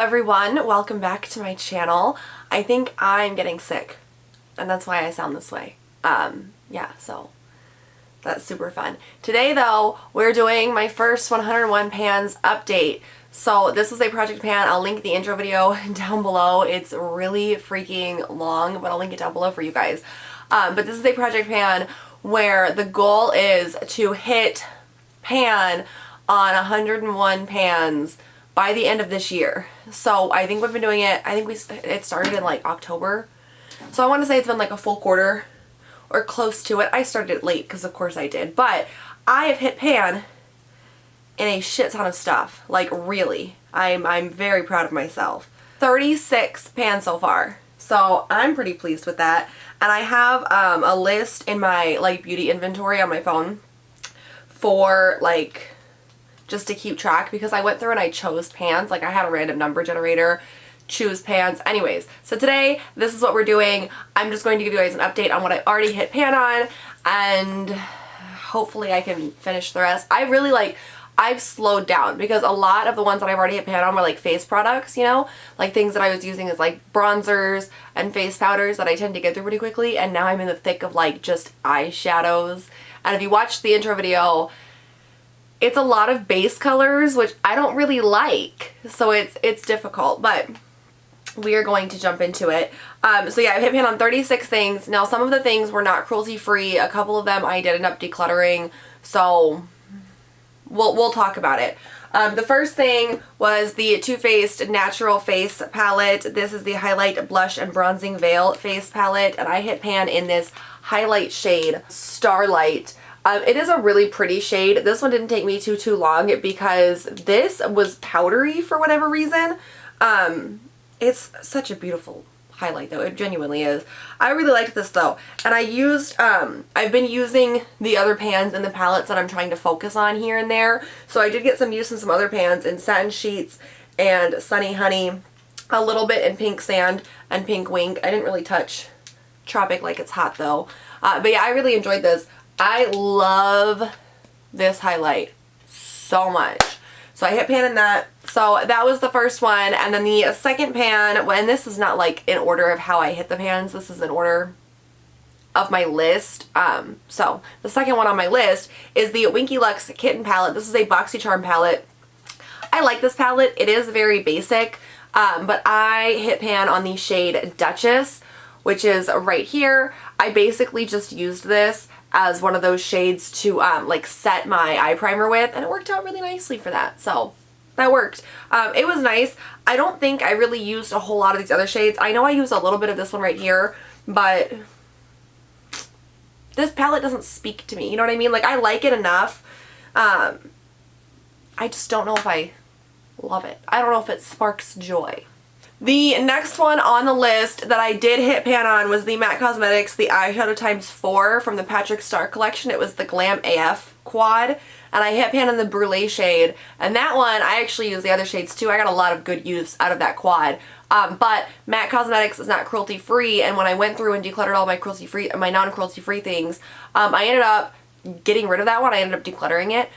everyone, welcome back to my channel. I think I'm getting sick and that's why I sound this way. Yeah, so that's super fun. Today though, we're doing my first 101 pans update. So this was a project pan. I'll link the intro video down below. It's really freaking long, but I'll link it down below for you guys. But this is a project pan where the goal is to hit pan on 101 pans by the end of this year. So I think we've been doing it, I think it started in like October. So I want to say it's been like a full quarter or close to it. I started it late because of course I did, but I have hit pan in a shit ton of stuff. Like really, I'm very proud of myself. 36 pans so far. So I'm pretty pleased with that. And I have a list in my like beauty inventory on my phone for like just to keep track, because I went through and I chose pans. Like I had a random number generator, choose pans. Anyways, so today this is what we're doing. I'm just going to give you guys an update on what I already hit pan on, and hopefully I can finish the rest. I've slowed down because a lot of the ones that I've already hit pan on were like face products, you know, like things that I was using as like bronzers and face powders that I tend to get through pretty quickly, and now I'm in the thick of like just eyeshadows. And if you watched the intro video, it's a lot of base colors, which I don't really like, so it's difficult, but we are going to jump into it. So yeah, I hit pan on 36 things. Now some of the things were not cruelty free. A couple of them I did end up decluttering, so we'll talk about it. The first thing was the Too Faced Natural Face Palette. This is the Highlite Blush and Bronzing Veil Face Palette, and I hit pan in this highlight shade, Starlight. It is a really pretty shade. This one didn't take me too long because this was powdery for whatever reason. It's such a beautiful highlight though. It genuinely is. I really liked this though. And I used, I've been using the other pans in the palettes that I'm trying to focus on here and there. So I did get some use in some other pans in Satin Sheets and Sunny Honey, a little bit in Pink Sand and Pink Wink. I didn't really touch Tropic Like It's Hot though. But yeah, I really enjoyed this. I love this highlight so much. So I hit pan in that. So that was the first one. And then the second pan, and this is not like in order of how I hit the pans. This is in order of my list. So the second one on my list is the Winky Luxe Kitten palette. This is a BoxyCharm palette. I like this palette. It is very basic, but I hit pan on the shade Duchess, which is right here. I basically just used this as one of those shades to like set my eye primer with, and it worked out really nicely for that. So that worked. It was nice. I don't think I really used a whole lot of these other shades. I know I used a little bit of this one right here, but this palette doesn't speak to me. You know what I mean? Like I like it enough. I just don't know if I love it. I don't know if it sparks joy. The next one on the list that I did hit pan on was the MAC Cosmetics, the Eyeshadow x4 from the Patrick Star collection. It was the Glam AF quad, and I hit pan on the Brulee shade. And that one, I actually used the other shades too. I got a lot of good use out of that quad. But MAC Cosmetics is not cruelty free, and when I went through and decluttered all my non-cruelty free things, I ended up getting rid of that one. I ended up decluttering it.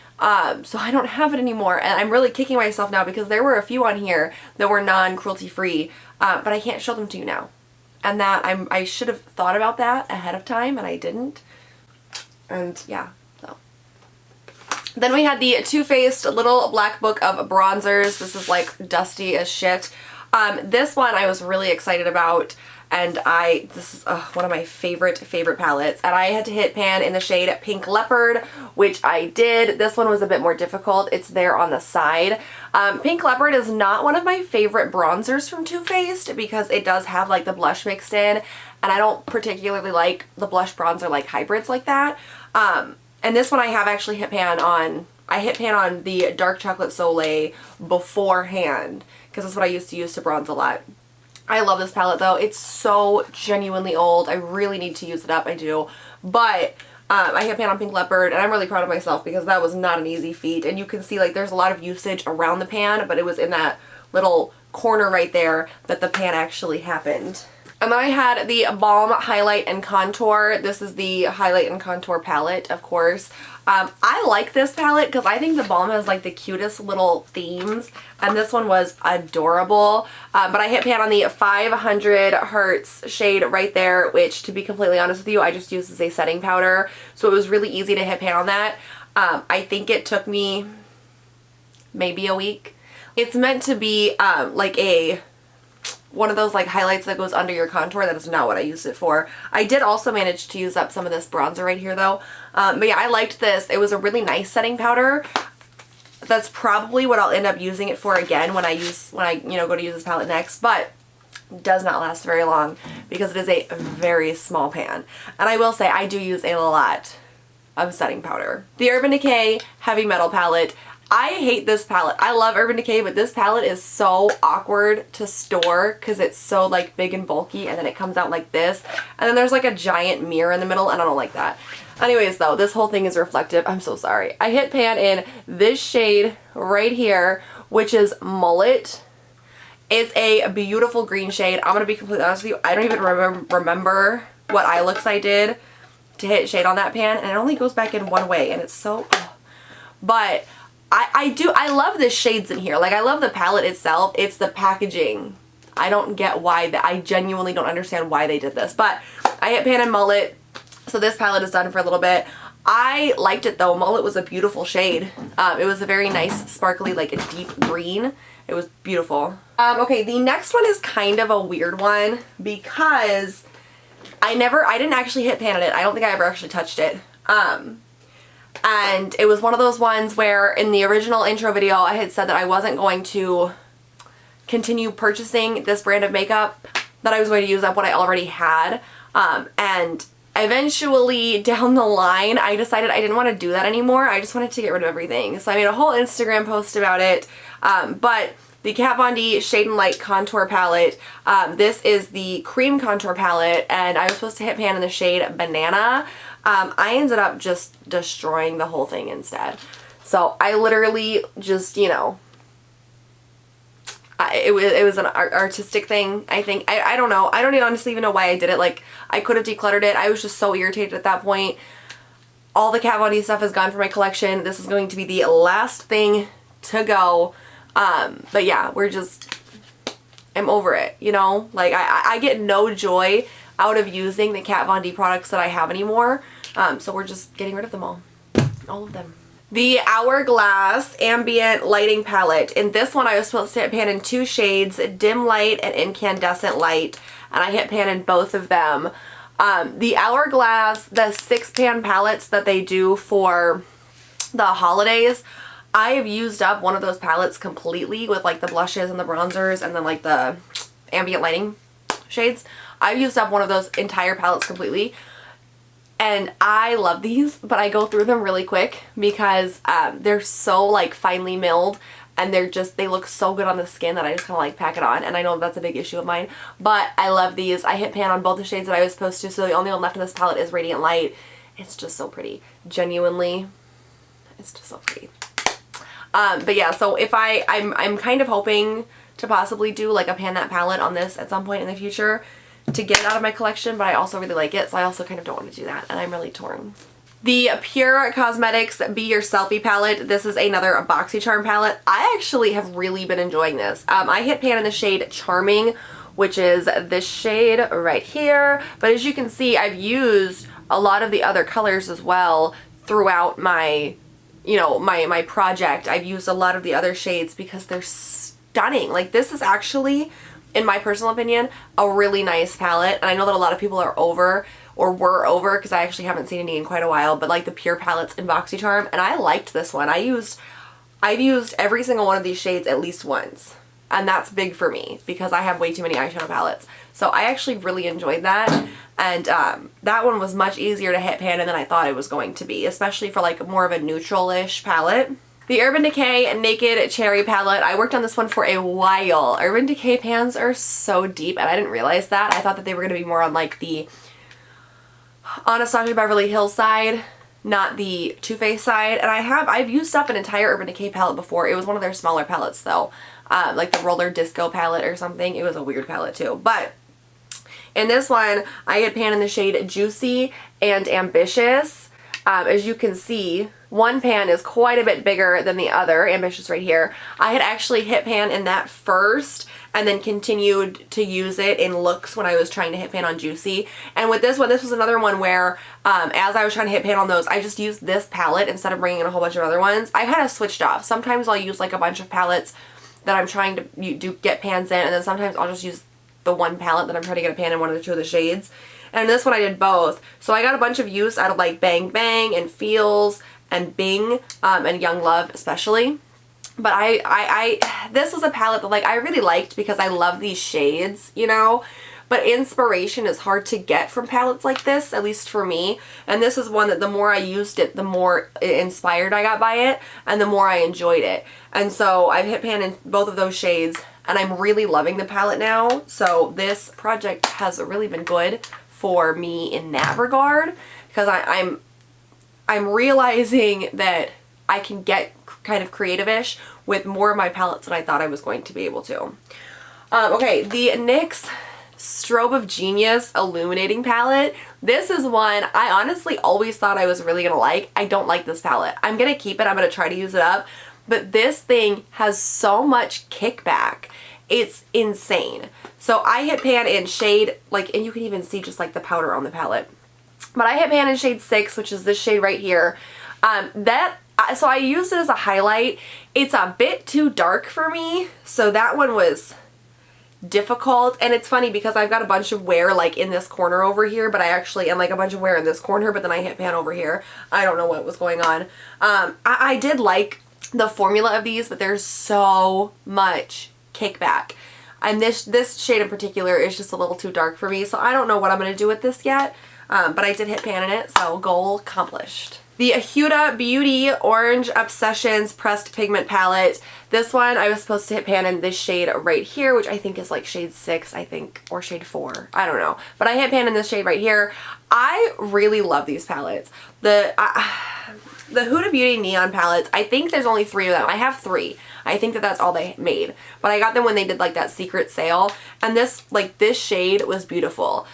So I don't have it anymore, and I'm really kicking myself now because there were a few on here that were non-cruelty free, but I can't show them to you now. And that I should have thought about that ahead of time, and I didn't. And yeah, so. Then we had the Too Faced Little Black Book of Bronzers. This is like dusty as shit. This one I was really excited about, and this is one of my favorite palettes, and I had to hit pan in the shade Pink Leopard, which I did. This one was a bit more difficult. It's there on the side. Pink Leopard is not one of my favorite bronzers from Too Faced because it does have like the blush mixed in, and I don't particularly like the blush bronzer like hybrids like that. And this one I have actually hit pan on. I hit pan on the Dark Chocolate Soleil beforehand because that's what I used to use to bronze a lot. I love this palette though. It's so genuinely old. I really need to use it up. I do. But I hit pan on Pink Leopard, and I'm really proud of myself because that was not an easy feat. And you can see like there's a lot of usage around the pan, but it was in that little corner right there that the pan actually happened. And then I had the Balm Highlight and Contour. This is the Highlight and Contour palette, of course. I like this palette because I think the Balm has like the cutest little themes, and this one was adorable. But I hit pan on the 500 Hertz shade right there, which, to be completely honest with you, I just used as a setting powder, so it was really easy to hit pan on that. I think it took me maybe a week. It's meant to be like one of those like highlights that goes under your contour. That is not what I used it for. I did also manage to use up some of this bronzer right here though. But yeah, I liked this. It was a really nice setting powder. That's probably what I'll end up using it for again when I go to use this palette next, but it does not last very long because it is a very small pan. And I will say I do use a lot of setting powder. The Urban Decay Heavy Metal palette. I hate this palette. I love Urban Decay, but this palette is so awkward to store because it's so like big and bulky, and then it comes out like this, and then there's like a giant mirror in the middle, and I don't like that. Anyways though, this whole thing is reflective. I'm so sorry. I hit pan in this shade right here, which is Mullet. It's a beautiful green shade. I'm gonna be completely honest with you, I don't even remember what eye looks I did to hit shade on that pan, and it only goes back in one way, and it's so but I love the shades in here. Like, I love the palette itself. It's the packaging. I don't get why I genuinely don't understand why they did this. But I hit pan in Mullet, so this palette is done for a little bit. I liked it though. Mullet was a beautiful shade. It was a very nice, sparkly, like a deep green. It was beautiful. Okay, the next one is kind of a weird one because I didn't actually hit pan in it. I don't think I ever actually touched it. And it was one of those ones where in the original intro video I had said that I wasn't going to continue purchasing this brand of makeup, that I was going to use up what I already had. And eventually down the line I decided I didn't want to do that anymore. I just wanted to get rid of everything. So I made a whole Instagram post about it. But the Kat Von D Shade and Light Contour Palette, this is the cream contour palette, and I was supposed to hit pan in the shade Banana. I ended up just destroying the whole thing instead. So I literally just, you know, it was an artistic thing, I think. I don't know. I don't honestly even know why I did it. Like, I could have decluttered it. I was just so irritated at that point. All the Kat Von D stuff is gone from my collection. This is going to be the last thing to go. But yeah, I'm over it, you know? Like, I get no joy out of using the Kat Von D products that I have anymore. So we're just getting rid of them all of them. The Hourglass Ambient Lighting Palette. In this one I was supposed to hit pan in two shades, Dim Light and Incandescent Light, and I hit pan in both of them. The Hourglass, the 6-pan palettes that they do for the holidays, I have used up one of those palettes completely with like the blushes and the bronzers and then like the ambient lighting shades. I've used up one of those entire palettes completely. And I love these, but I go through them really quick because they're so like finely milled, and they look so good on the skin that I just kind of like pack it on. And I know that's a big issue of mine, but I love these. I hit pan on both the shades that I was supposed to, so the only one left in this palette is Radiant Light. It's just so pretty. Genuinely, it's just so pretty. But yeah, so if I'm kind of hoping to possibly do like a pan that palette on this at some point in the future to get it out of my collection, but I also really like it, so I also kind of don't want to do that, and I'm really torn. The Pure Cosmetics Be Your Selfie palette. This is another BoxyCharm palette. I actually have really been enjoying this. I hit pan in the shade Charming, which is this shade right here, but as you can see, I've used a lot of the other colors as well throughout my, you know, my project. I've used a lot of the other shades because they're stunning. Like, this is actually, in my personal opinion, a really nice palette, and I know that a lot of people are over, or were over, because I actually haven't seen any in quite a while, but like the Pure palettes in BoxyCharm, and I liked this one. I've used every single one of these shades at least once, and that's big for me because I have way too many eyeshadow palettes. So I actually really enjoyed that, and that one was much easier to hit pan in than I thought it was going to be, especially for like more of a neutral-ish palette. The Urban Decay Naked Cherry palette. I worked on this one for a while. Urban Decay pans are so deep, and I didn't realize that. I thought that they were going to be more on like the Anastasia Beverly Hills side, not the Too Faced side. And I've used up an entire Urban Decay palette before. It was one of their smaller palettes though, like the Roller Disco palette or something. It was a weird palette too, but In this one, I hit pan in the shade Juicy and Ambitious. As you can see, one pan is quite a bit bigger than the other, Ambitious right here. I had actually hit pan in that first and then continued to use it in looks when I was trying to hit pan on Juicy. And with this one, this was another one where as I was trying to hit pan on those, I just used this palette instead of bringing in a whole bunch of other ones. I kind of switched off. Sometimes I'll use like a bunch of palettes that I'm trying to get pans in, and then sometimes I'll just use the one palette that I'm trying to get a pan in one of the two of the shades. And in this one I did both. So I got a bunch of use out of like Bang Bang and Feels and Bing and Young Love especially. But this was a palette that like I really liked because I love these shades, you know. But inspiration is hard to get from palettes like this, at least for me. And this is one that the more I used it, the more inspired I got by it and the more I enjoyed it. And so I've hit pan in both of those shades and I'm really loving the palette now. So this project has really been good for me in that regard because I'm realizing that I can get kind of creative-ish with more of my palettes than I thought I was going to be able to. Okay, the NYX Strobe of Genius Illuminating palette. This is one I honestly always thought I was really gonna like. I don't like this palette. I'm gonna keep it. I'm gonna try to use it up. But this thing has so much kickback. It's insane. So I hit pan in shade, like, and you can even see just like the powder on the palette. But I hit pan in shade 6, which is this shade right here. So I used it as a highlight. It's a bit too dark for me. So that one was difficult. And it's funny because I've got a bunch of wear like in this corner over here, but I actually, and like a bunch of wear in this corner, but then I hit pan over here. I don't know what was going on. I did like the formula of these, but there's so much kickback. And this shade in particular is just a little too dark for me, so I don't know what I'm going to do with this yet. But I did hit pan in it, so goal accomplished. The Huda Beauty Orange Obsessions Pressed Pigment Palette. This one I was supposed to hit pan in this shade right here, which I think is like shade 6, I think, or shade 4. I don't know. But I hit pan in this shade right here. I really love these palettes. The Huda Beauty Neon palettes, I think there's only 3 of them. I have 3. I think that that's all they made. But I got them when they did like that secret sale. And this shade was beautiful.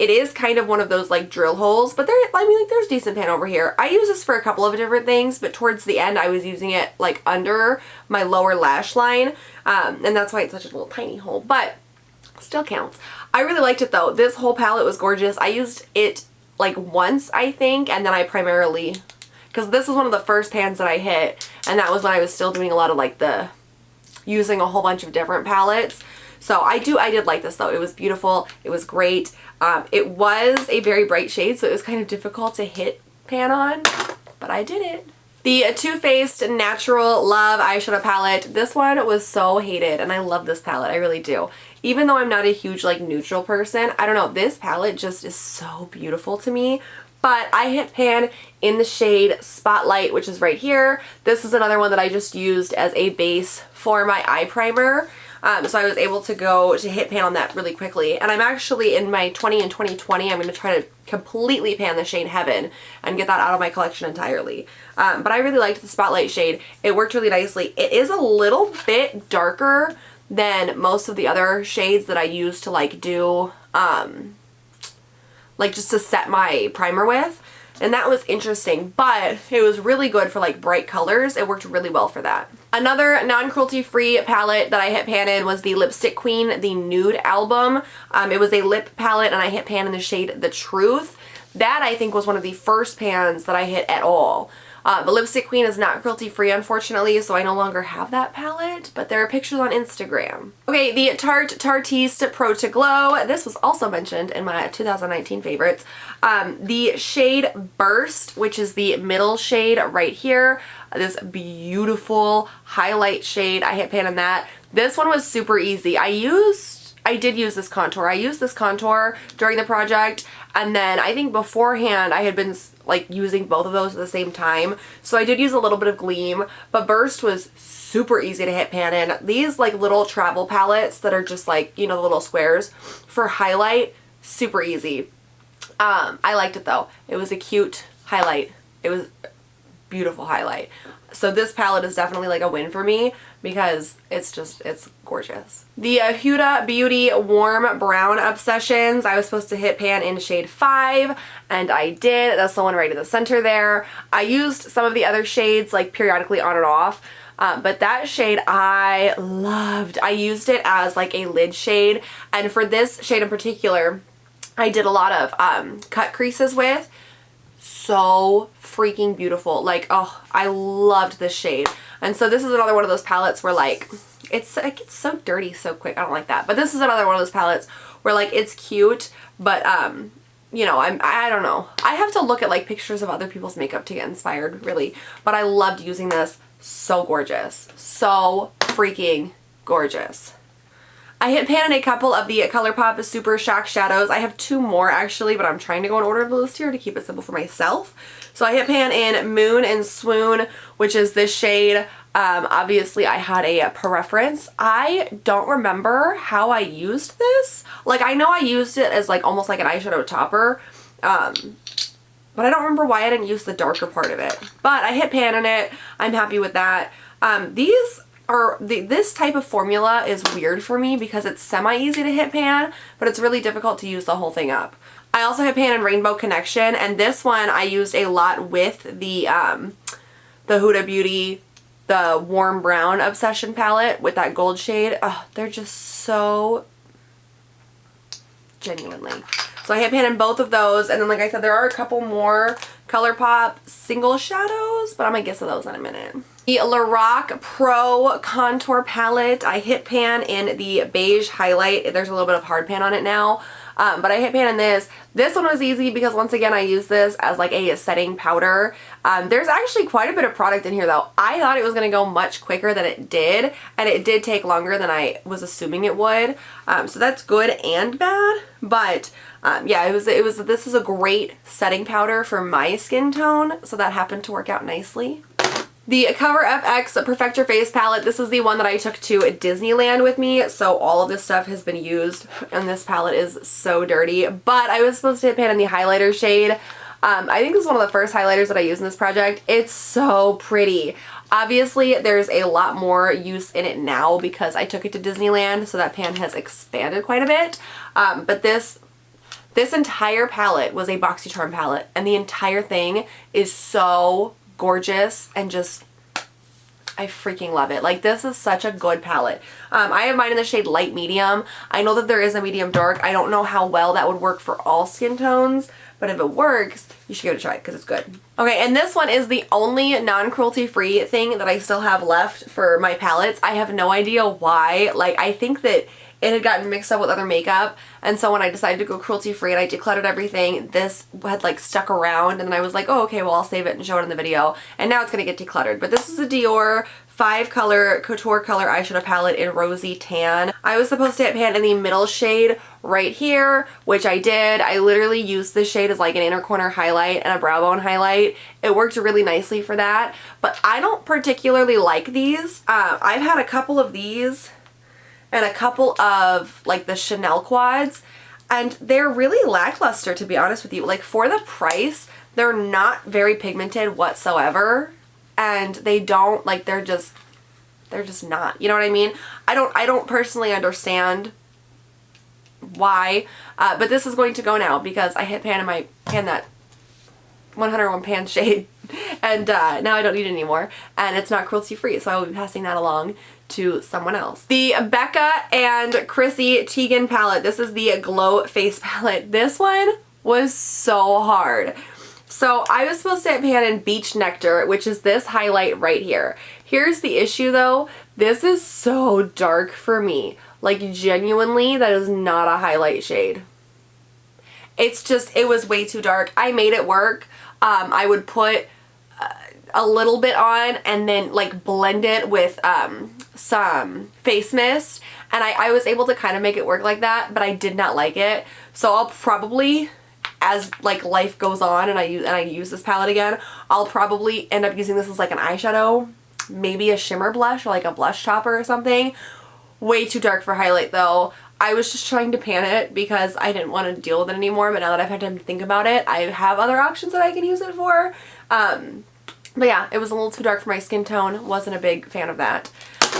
It is kind of one of those like drill holes, but there's decent pan over here. I use this for a couple of different things, but towards the end I was using it like under my lower lash line. And that's why it's such a little tiny hole, but still counts. I really liked it though. This whole palette was gorgeous. I used it like once, I think, and then I primarily, because this was one of the first pans that I hit, and that was when I was still doing a lot of like using a whole bunch of different palettes. So I did like this though. It was beautiful. It was great. It was a very bright shade, so it was kind of difficult to hit pan on, but I did it. The Too Faced Natural Love eyeshadow palette. This one was so hated, and I love this palette. I really do. Even though I'm not a huge like neutral person, I don't know, this palette just is so beautiful to me. But I hit pan in the shade Spotlight, which is right here. This is another one that I just used as a base for my eye primer. So I was able to go to hit pan on that really quickly. And I'm actually in my 20 and 2020, I'm going to try to completely pan the shade Heaven and get that out of my collection entirely. But I really liked the Spotlight shade. It worked really nicely. It is a little bit darker than most of the other shades that I use to like do, like just to set my primer with. And that was interesting, but it was really good for like bright colors. It worked really well for that. Another non-cruelty free palette that I hit pan in was the Lipstick Queen, the Nude album. It was a lip palette and I hit pan in the shade The Truth. That I think was one of the first pans that I hit at all. But Lipstick Queen is not cruelty free, unfortunately, so I no longer have that palette, but there are pictures on Instagram. Okay, the Tarte Tartiste Pro to Glow. This was also mentioned in my 2019 favorites. The shade Burst, which is the middle shade right here. This beautiful highlight shade. I hit pan in that. This one was super easy. I did use this contour. I used this contour during the project, and then I think beforehand I had been like using both of those at the same time. So I did use a little bit of Gleam, but Burst was super easy to hit pan in. These like little travel palettes that are just like, you know, the little squares for highlight, super easy. I liked it though. It was a cute highlight. It was beautiful highlight. So this palette is definitely like a win for me because it's gorgeous. The Huda Beauty Warm Brown Obsessions, I was supposed to hit pan in shade 5, and I did. That's the one right in the center there. I used some of the other shades like periodically on and off, but that shade I loved. I used it as like a lid shade, and for this shade in particular, I did a lot of cut creases with. So freaking beautiful. Like, oh, I loved this shade. And so this is another one of those palettes where like it gets so dirty so quick. I don't like that. But this is another one of those palettes where like it's cute, but you know, I don't know. I have to look at like pictures of other people's makeup to get inspired, really. But I loved using this. So gorgeous. So freaking gorgeous. I hit pan in a couple of the ColourPop Super Shock Shadows. I have 2 more actually, but I'm trying to go in order of the list here to keep it simple for myself. So I hit pan in Moon and Swoon, which is this shade. Obviously I had a preference. I don't remember how I used this. Like, I know I used it as like almost like an eyeshadow topper, but I don't remember why I didn't use the darker part of it. But I hit pan in it. I'm happy with that. This type of formula is weird for me because it's semi-easy to hit pan, but it's really difficult to use the whole thing up. I also hit pan in Rainbow Connection, and this one I used a lot with the Huda Beauty, the Warm Brown Obsession palette with that gold shade. Oh, they're just so genuinely. So I hit pan in both of those, and then like I said, there are a couple more ColourPop single shadows, but I'm gonna get to those in a minute. The Lorac Pro Contour Palette, I hit pan in the Beige Highlight. There's a little bit of hard pan on it now, but I hit pan in this. This one was easy because once again I use this as like a setting powder. There's actually quite a bit of product in here though. I thought it was going to go much quicker than it did, and it did take longer than I was assuming it would. So that's good and bad, but yeah, this is a great setting powder for my skin tone, so that happened to work out nicely. The Cover FX Perfect Your Face palette, this is the one that I took to Disneyland with me, so all of this stuff has been used, and this palette is so dirty, but I was supposed to hit pan in the highlighter shade. I think this is one of the first highlighters that I used in this project. It's so pretty. Obviously, there's a lot more use in it now because I took it to Disneyland, so that pan has expanded quite a bit, but this entire palette was a BoxyCharm palette, and the entire thing is so gorgeous and just, I freaking love it. Like, this is such a good palette. I have mine in the shade light medium. I know that there is a medium dark. I don't know how well that would work for all skin tones, but if it works, you should give it a try because it's good. Okay, and this one is the only non-cruelty free thing that I still have left for my palettes. I have no idea why. Like, I think that it had gotten mixed up with other makeup, and so when I decided to go cruelty free and I decluttered everything, this had like stuck around, and then I was like, oh okay, well I'll save it and show it in the video, and now it's gonna get decluttered. But this is a Dior 5-color Couture color eyeshadow palette in Rosy Tan. I was supposed to hit pan in the middle shade right here, which I did. I literally used this shade as like an inner corner highlight and a brow bone highlight. It worked really nicely for that, but I don't particularly like these. I've had a couple of these and a couple of like the Chanel quads, and they're really lackluster, to be honest with you. Like, for the price, they're not very pigmented whatsoever, and they don't, like, they're just not, you know what I mean? I don't personally understand why, but this is going to go now because I hit pan in my pan, that 101 pan shade, and now I don't need it anymore, and it's not cruelty free, so I will be passing that along to someone else. The Becca and Chrissy Teigen palette. This is the Glow Face palette. This one was so hard. So I was supposed to hit pan in Beach Nectar, which is this highlight right here. Here's the issue though. This is so dark for me. Like, genuinely, that is not a highlight shade. It's just, it was way too dark. I made it work. I would put a little bit on and then like blend it with some face mist, and I was able to kind of make it work like that, but I did not like it. So I'll probably, as like life goes on and I use this palette again, I'll probably end up using this as like an eyeshadow, maybe a shimmer blush or like a blush topper or something. Way too dark for highlight though. I was just trying to pan it because I didn't want to deal with it anymore, but now that I've had time to think about it, I have other options that I can use it for. But yeah, it was a little too dark for my skin tone. Wasn't a big fan of that.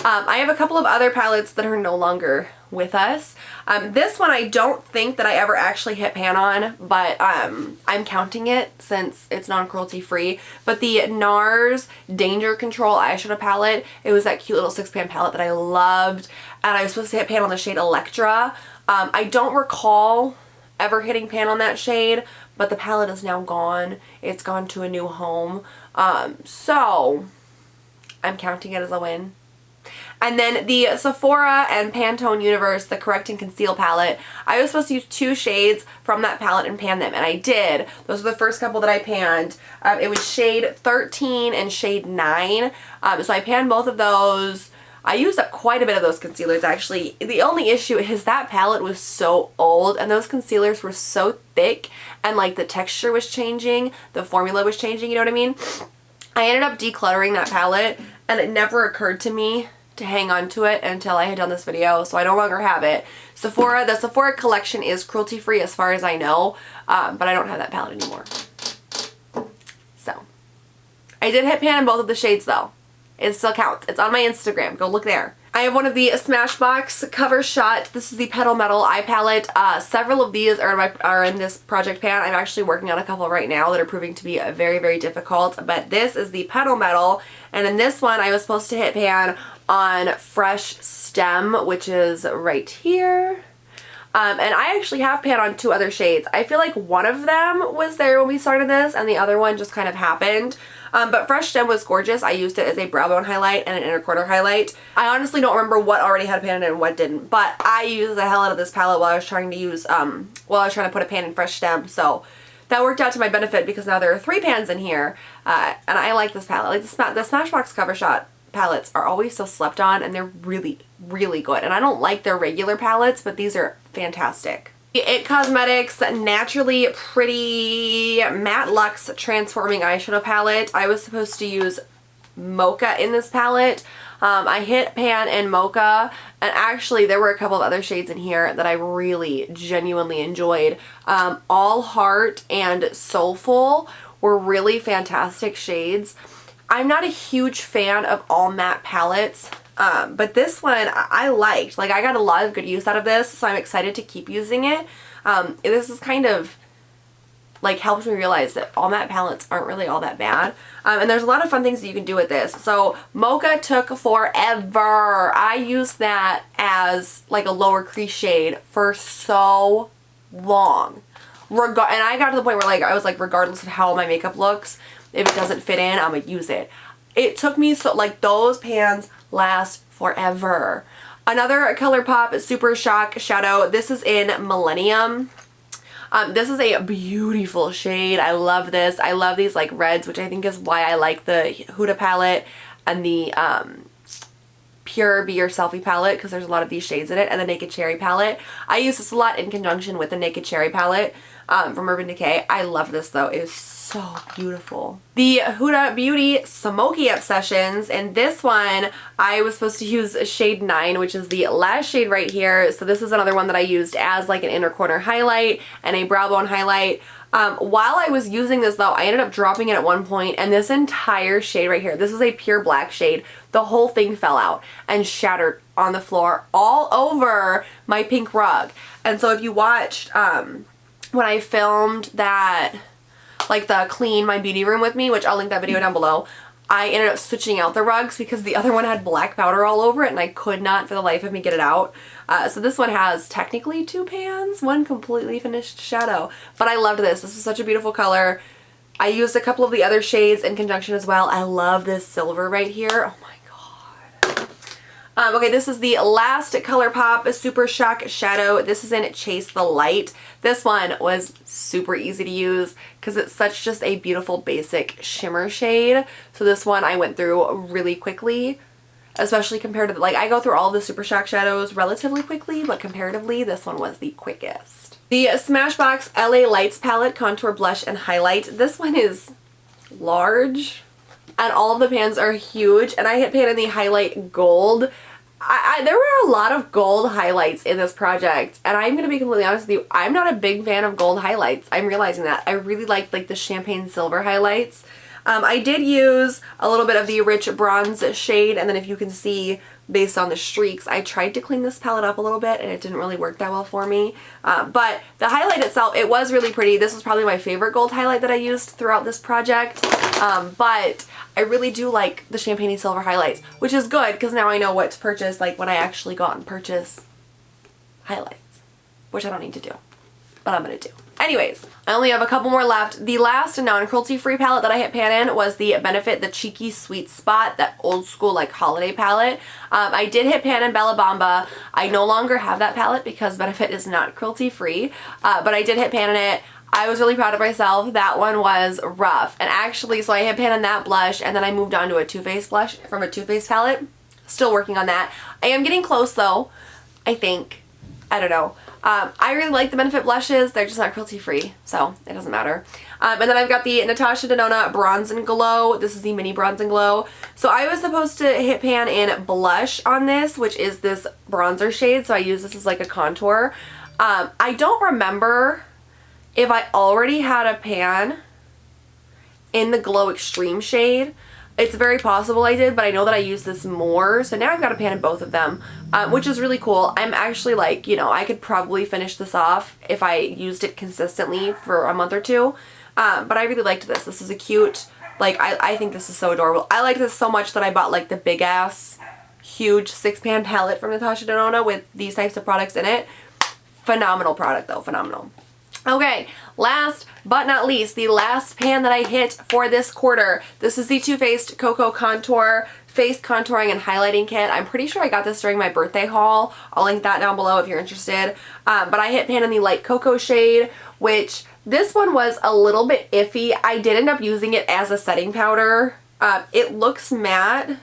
I have a couple of other palettes that are no longer with us. This one I don't think that I ever actually hit pan on, but I'm counting it since it's non-cruelty free. But the NARS Danger Control eyeshadow palette, it was that cute little 6-pan palette that I loved, and I was supposed to hit pan on the shade Electra. I don't recall ever hitting pan on that shade, but the palette is now gone. It's gone to a new home. So I'm counting it as a win. And then the Sephora and Pantone Universe, the Correct and Conceal palette, I was supposed to use 2 shades from that palette and pan them, and I did. Those were the first couple that I panned. It was shade 13 and shade 9. So I panned both of those. I used up quite a bit of those concealers, actually. The only issue is that palette was so old, and those concealers were so thick, and like the texture was changing, the formula was changing, you know what I mean? I ended up decluttering that palette, and it never occurred to me to hang on to it until I had done this video, so I no longer have it. The Sephora collection is cruelty free as far as I know, but I don't have that palette anymore. So, I did hit pan in both of the shades though. It still counts. It's on my Instagram. Go look there. I have one of the Smashbox cover shot. This is the Petal Metal eye palette. Several of these are in this project pan. I'm actually working on a couple right now that are proving to be very, very difficult. But this is the Petal Metal. And in this one, I was supposed to hit pan on Fresh Stem, which is right here. And I actually have pan on 2 other shades. I feel like one of them was there when we started this, and the other one just kind of happened. But Fresh Stem was gorgeous. I used it as a brow bone highlight and an inner corner highlight. I honestly don't remember what already had pan in it and what didn't, but I used the hell out of this palette while I was trying to use, put a pan in Fresh Stem. So that worked out to my benefit because now there are 3 pans in here, and I like this palette. Like the Smashbox Cover Shot palettes are always so slept on, and they're really, really good. And I don't like their regular palettes, but these are fantastic. The IT Cosmetics Naturally Pretty Matte Luxe Transforming Eyeshadow Palette. I was supposed to use Mocha in this palette. I hit pan in Mocha, and actually there were a couple of other shades in here that I really genuinely enjoyed. All Heart and Soulful were really fantastic shades. I'm not a huge fan of all matte palettes, but this one I liked. Like, I got a lot of good use out of this, so I'm excited to keep using it. This is kind of like helped me realize that all matte palettes aren't really all that bad. And there's a lot of fun things that you can do with this. So Mocha took forever. I used that as like a lower crease shade for so long. And I got to the point where like I was like, regardless of how my makeup looks, if it doesn't fit in, I'm gonna use it. It took me so, like, those pans last forever. Another ColourPop Super Shock Shadow. This is in Millennium. This is a beautiful shade. I love this. I love these like reds, which I think is why I like the Huda palette and the Pure Be Your Selfie palette, because there's a lot of these shades in it, and the Naked Cherry palette. I use this a lot in conjunction with the Naked Cherry palette from Urban Decay. I love this though. It is so beautiful. The Huda Beauty Smoky Obsessions, and this one I was supposed to use shade 9, which is the last shade right here. So this is another one that I used as like an inner corner highlight and a brow bone highlight. While I was using this though, I ended up dropping it at one point, and this entire shade right here, this is a pure black shade, the whole thing fell out and shattered on the floor all over my pink rug. And so if you watched when I filmed that, like the Clean My Beauty Room with me, which I'll link that video down below, I ended up switching out the rugs because the other one had black powder all over it, and I could not for the life of me get it out. So this one has technically 2 pans, one completely finished shadow. But I loved this. This was such a beautiful color. I used a couple of the other shades in conjunction as well. I love this silver right here. Oh my god. Okay, this is the last ColourPop Super Shock Shadow. This is in Chase the Light. This one was super easy to use because it's such just a beautiful basic shimmer shade. So this one I went through really quickly, especially compared to, like, I go through all the Super Shock shadows relatively quickly, but comparatively this one was the quickest. The Smashbox LA Lights palette, Contour, Blush, and Highlight. This one is large, and all of the pans are huge, and I hit pan in the Highlight Gold. There were a lot of gold highlights in this project, and I'm going to be completely honest with you, I'm not a big fan of gold highlights. I'm realizing that. I really like the champagne silver highlights. I did use a little bit of the rich bronze shade, and then if you can see based on the streaks, I tried to clean this palette up a little bit and it didn't really work that well for me. But the highlight itself, it was really pretty. This was probably my favorite gold highlight that I used throughout this project. But I really do like the champagne silver highlights, which is good because now I know what to purchase, like when I actually go out and purchase highlights, which I don't need to do, but I'm gonna do. Anyways, I only have a couple more left. The last non-cruelty free palette that I hit pan in was the Benefit the Cheeky Sweet Spot, that old school like holiday palette. I did hit pan in Bella Bamba. I no longer have that palette because Benefit is not cruelty free, but I did hit pan in it. I was really proud of myself. That one was rough. And actually, so I hit pan in that blush, and then I moved on to a Too Faced blush from a Too Faced palette. Still working on that. I am getting close though, I think. I don't know. I really like the Benefit blushes. They're just not cruelty free, so it doesn't matter. And then I've got the Natasha Denona Bronze and Glow. This is the mini Bronze and Glow. So I was supposed to hit pan in blush on this, which is this bronzer shade. So I use this as like a contour. I don't remember if I already had a pan in the Glow Extreme shade. It's very possible I did, but I know that I used this more. So now I've got a pan in both of them, which is really cool. I'm actually like, you know, I could probably finish this off if I used it consistently for a month or two. But I really liked this. This is a cute, like, I think this is so adorable. I like this so much that I bought like the big ass, huge 6-pan palette from Natasha Denona with these types of products in it. Phenomenal product though, phenomenal. Okay, last but not least, the last pan that I hit for this quarter. This is the Too Faced Cocoa Contour Face Contouring and Highlighting Kit. I'm pretty sure I got this during my birthday haul. I'll link that down below if you're interested. But I hit pan in the light cocoa shade, which this one was a little bit iffy. I did end up using it as a setting powder. It looks matte,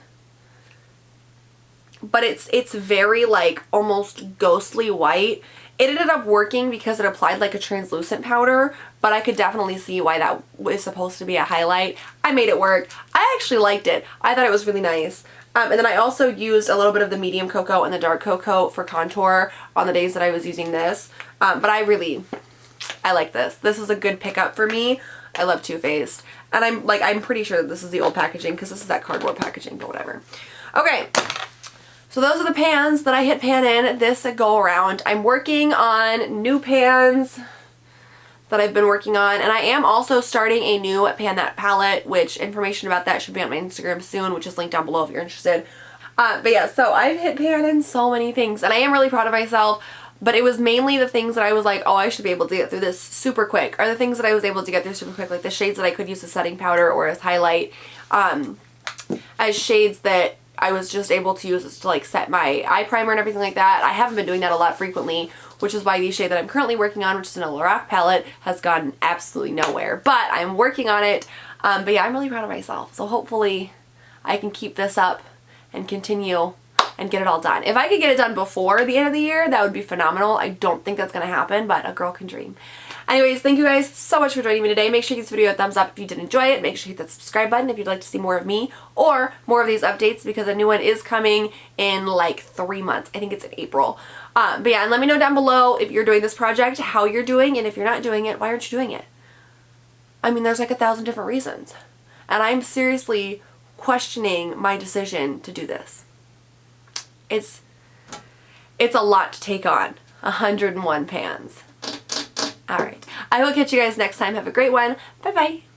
but it's very like almost ghostly white. It ended up working because it applied like a translucent powder, but I could definitely see why that was supposed to be a highlight. I made it work. I actually liked it. I thought it was really nice. And then I also used a little bit of the medium cocoa and the dark cocoa for contour on the days that I was using this. But I like this. This is a good pickup for me. I love Too Faced. And I'm pretty sure that this is the old packaging because this is that cardboard packaging, but whatever. Okay. So those are the pans that I hit pan in this go around. I'm working on new pans that I've been working on, and I am also starting a new Pan That palette, which information about that should be on my Instagram soon, which is linked down below if you're interested. But yeah, so I've hit pan in so many things, and I am really proud of myself, but it was mainly the things that I was like, oh, I should be able to get through this super quick, or the things that I was able to get through super quick, like the shades that I could use as setting powder or as highlight, as shades that I was just able to use to like set my eye primer and everything like that. I haven't been doing that a lot frequently, which is why the shade that I'm currently working on, which is an Lorac palette, has gone absolutely nowhere. But I'm working on it. But yeah, I'm really proud of myself. So hopefully I can keep this up and continue and get it all done. If I could get it done before the end of the year, that would be phenomenal. I don't think that's going to happen, but a girl can dream. Anyways, thank you guys so much for joining me today. Make sure you give this video a thumbs up if you did enjoy it. Make sure you hit that subscribe button if you'd like to see more of me or more of these updates, because a new one is coming in like 3 months. I think it's in April. But yeah, and let me know down below if you're doing this project, how you're doing, and if you're not doing it, why aren't you doing it? I mean, there's like 1,000 different reasons. And I'm seriously questioning my decision to do this. It's a lot to take on. 101 pans. Alright. I will catch you guys next time. Have a great one. Bye bye.